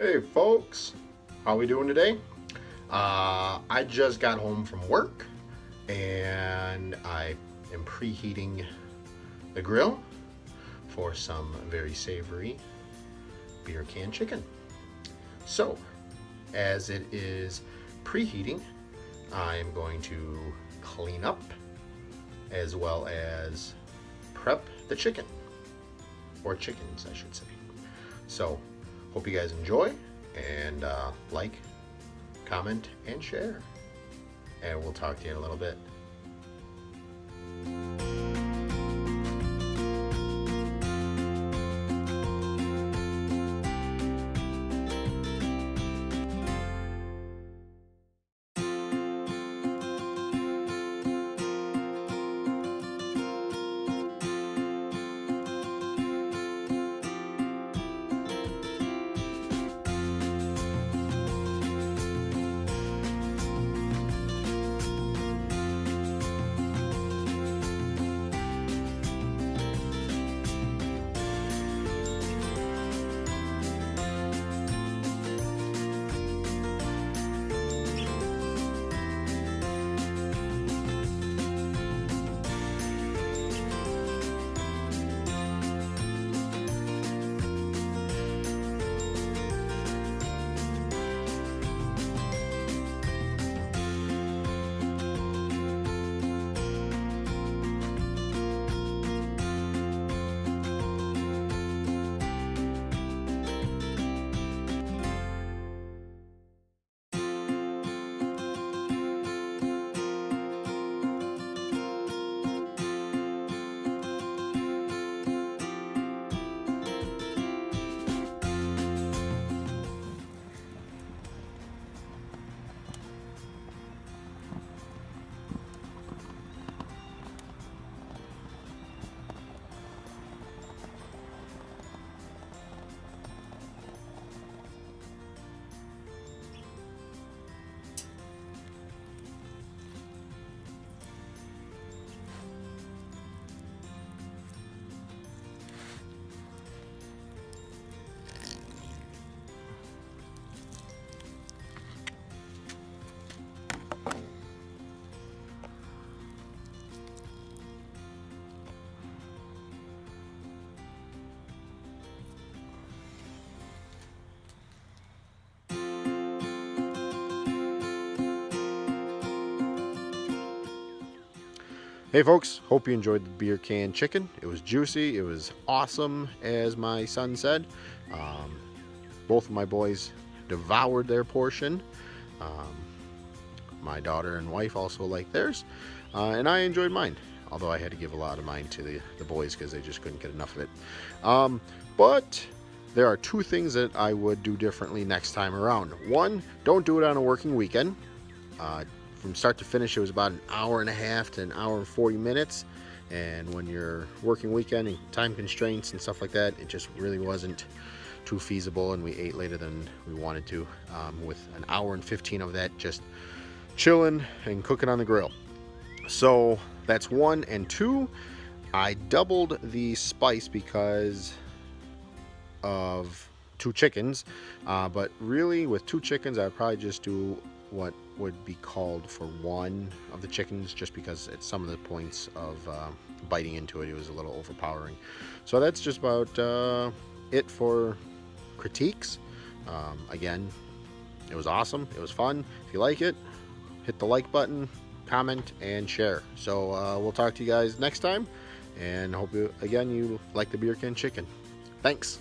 Hey folks, how we doing today? I just got home from work and I am preheating the grill for some very savory beer can chicken. So, as it is preheating, I am going to clean up as well as prep the chicken, or chickens I should say. So, hope you guys enjoy, and like, comment, and share. And we'll talk to you in a little bit. Hey folks, hope you enjoyed the beer can chicken. It was juicy, it was awesome, as my son said. Both of my boys devoured their portion. My daughter and wife also liked theirs, and I enjoyed mine, although I had to give a lot of mine to the boys because they just couldn't get enough of it. But there are two things that I would do differently next time around. One, don't do it on a working weekend. From start to finish, it was about an hour and a half to an hour and 40 minutes. And when you're working weekend and time constraints and stuff like that, it just really wasn't too feasible. And we ate later than we wanted to, with an hour and 15 of that just chilling and cooking on the grill. So that's one. And two, I doubled the spice because of two chickens. But really, with two chickens, I'd probably just do what would be called for one of the chickens, just because at some of the points of biting into it was a little overpowering. So that's just about it for critiques. Again, it was awesome, it was fun. If you like it, hit the like button, comment, and share. So we'll talk to you guys next time, and hope you like the beer can chicken. Thanks.